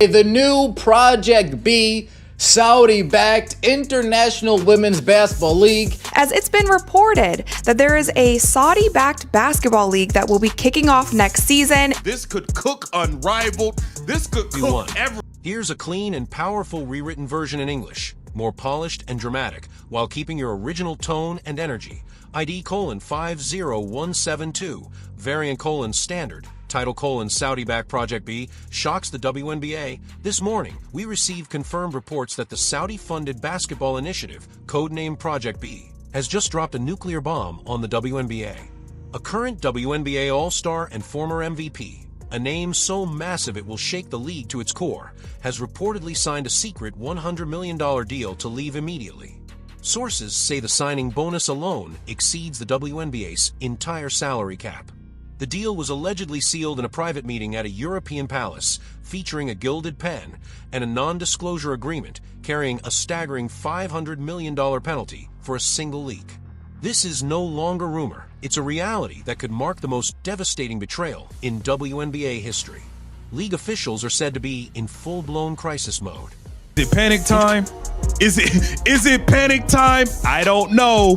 The new Project B, Saudi-backed International Women's Basketball League. As it's been reported that there is a Saudi-backed basketball league that will be kicking off next season. This could cook unrivaled. This could cook every. Here's a clean and powerful rewritten version in English, more polished and dramatic, while keeping your original tone and energy. ID: 50172, variant: standard. Title: Saudi-backed Project B shocks the WNBA. This morning, we received confirmed reports that the Saudi-funded basketball initiative, codenamed Project B, has just dropped a nuclear bomb on the WNBA. A current WNBA All-Star and former MVP, a name so massive it will shake the league to its core, has reportedly signed a secret $100 million deal to leave immediately. Sources say the signing bonus alone exceeds the WNBA's entire salary cap. The deal was allegedly sealed in a private meeting at a European palace, featuring a gilded pen and a non-disclosure agreement carrying a staggering $500 million penalty for a single leak. This is no longer rumor. It's a reality that could mark the most devastating betrayal in WNBA history. League officials are said to be in full-blown crisis mode. Is it panic time? Is it panic time? I don't know.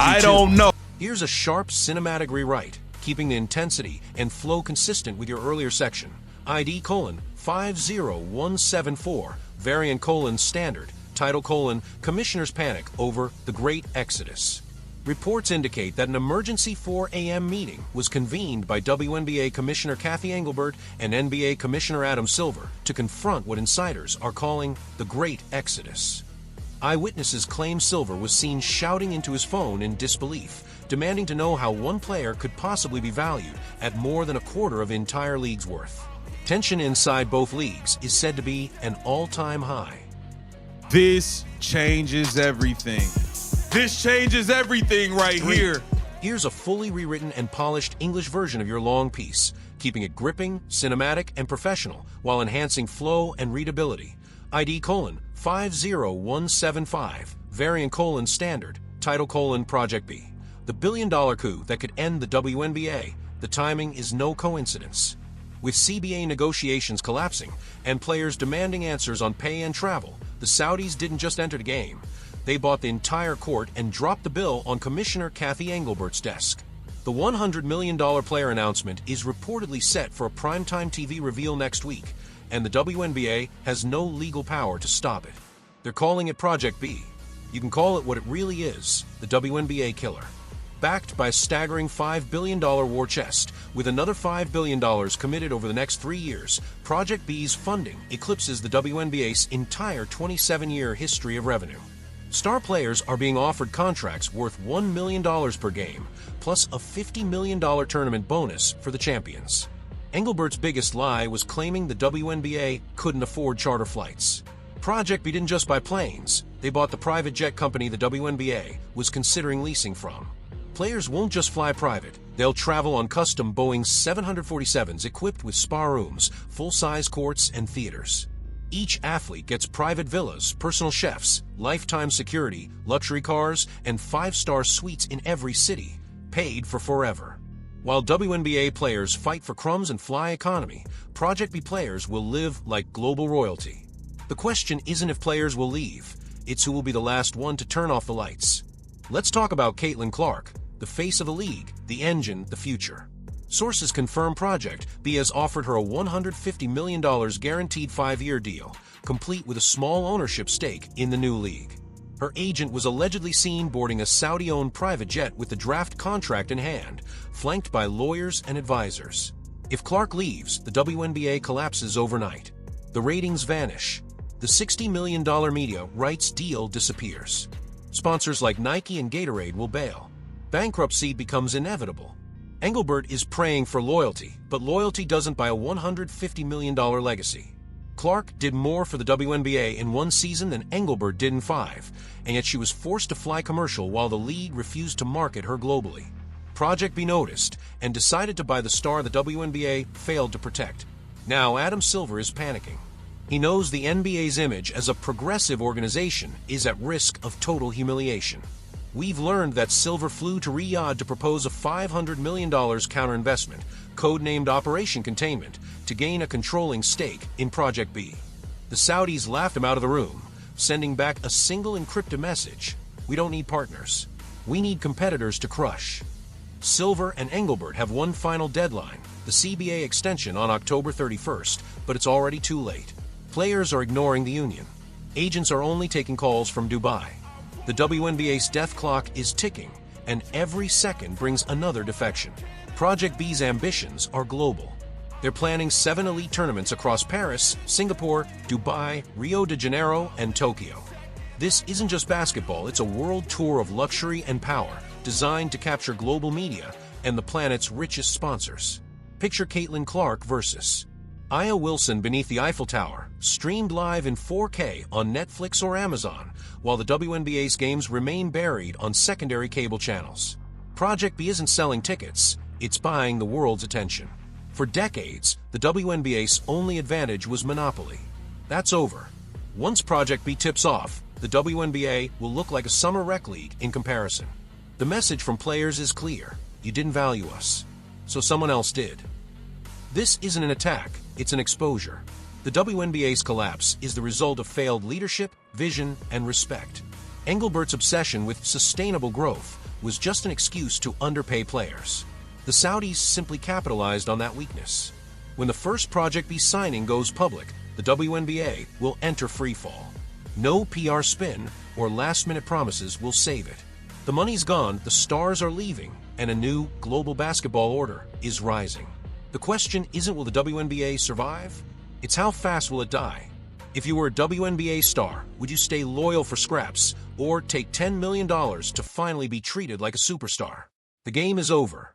I don't know. Here's a sharp cinematic rewrite, keeping the intensity and flow consistent with your earlier section. ID: 50174, variant: standard. Title: Commissioner's Panic over the Great Exodus. Reports indicate that an emergency 4 a.m. meeting was convened by WNBA Commissioner Cathy Engelbert and NBA Commissioner Adam Silver to confront what insiders are calling the Great Exodus. Eyewitnesses claim Silver was seen shouting into his phone in disbelief, demanding to know how one player could possibly be valued at more than a quarter of the entire league's worth. Tension inside both leagues is said to be an all-time high. This changes everything. This changes everything right here. Here's a fully rewritten and polished English version of your long piece, keeping it gripping, cinematic, and professional while enhancing flow and readability. ID: 50175, variant: standard. Title: Project B. The billion-dollar coup that could end the WNBA. The timing is no coincidence. With CBA negotiations collapsing and players demanding answers on pay and travel, the Saudis didn't just enter the game. They bought the entire court and dropped the bill on Commissioner Cathy Engelbert's desk. The $100 million player announcement is reportedly set for a primetime TV reveal next week, and the WNBA has no legal power to stop it. They're calling it Project B. You can call it what it really is, the WNBA killer. Backed by a staggering $5 billion war chest, with another $5 billion committed over the next 3 years, Project B's funding eclipses the WNBA's entire 27-year history of revenue. Star players are being offered contracts worth $1 million per game, plus a $50 million tournament bonus for the champions. Engelbert's biggest lie was claiming the WNBA couldn't afford charter flights. Project B didn't just buy planes, they bought the private jet company the WNBA was considering leasing from. Players won't just fly private, they'll travel on custom Boeing 747s equipped with spa rooms, full-size courts, and theaters. Each athlete gets private villas, personal chefs, lifetime security, luxury cars, and 5-star suites in every city, paid for forever. While WNBA players fight for crumbs and fly economy, Project B players will live like global royalty. The question isn't if players will leave, it's who will be the last one to turn off the lights. Let's talk about Caitlin Clark, the face of the league, the engine, the future. Sources confirm Project B has offered her a $150 million guaranteed 5-year deal, complete with a small ownership stake in the new league. Her agent was allegedly seen boarding a Saudi-owned private jet with the draft contract in hand, flanked by lawyers and advisors. If Clark leaves, the WNBA collapses overnight. The ratings vanish. The $60 million media rights deal disappears. Sponsors like Nike and Gatorade will bail. Bankruptcy becomes inevitable. Engelbert is praying for loyalty, but loyalty doesn't buy a $150 million legacy. Clark did more for the WNBA in 1 season than Engelbert did in 5, and yet she was forced to fly commercial while the league refused to market her globally. Project B noticed and decided to buy the star the WNBA failed to protect. Now Adam Silver is panicking. He knows the NBA's image as a progressive organization is at risk of total humiliation. We've learned that Silver flew to Riyadh to propose a $500 million counter-investment, codenamed Operation Containment, to gain a controlling stake in Project B. The Saudis laughed him out of the room, sending back a single encrypted message: "We don't need partners. We need competitors to crush." Silver and Engelbert have one final deadline, the CBA extension on October 31st, but it's already too late. Players are ignoring the union. Agents are only taking calls from Dubai. The WNBA's death clock is ticking, and every second brings another defection. Project B's ambitions are global. They're planning 7 elite tournaments across Paris, Singapore, Dubai, Rio de Janeiro, and Tokyo. This isn't just basketball, it's a world tour of luxury and power, designed to capture global media and the planet's richest sponsors. Picture Caitlin Clark versus Aya Wilson beneath the Eiffel Tower, streamed live in 4K on Netflix or Amazon, while the WNBA's games remain buried on secondary cable channels. Project B isn't selling tickets, it's buying the world's attention. For decades, the WNBA's only advantage was monopoly. That's over. Once Project B tips off, the WNBA will look like a summer rec league in comparison. The message from players is clear: you didn't value us, so someone else did. This isn't an attack, it's an exposure. The WNBA's collapse is the result of failed leadership, vision, and respect. Engelbert's obsession with sustainable growth was just an excuse to underpay players. The Saudis simply capitalized on that weakness. When the first Project B signing goes public, the WNBA will enter freefall. No PR spin or last-minute promises will save it. The money's gone, the stars are leaving, and a new global basketball order is rising. The question isn't will the WNBA survive? It's how fast will it die? If you were a WNBA star, would you stay loyal for scraps or take $10 million to finally be treated like a superstar? The game is over.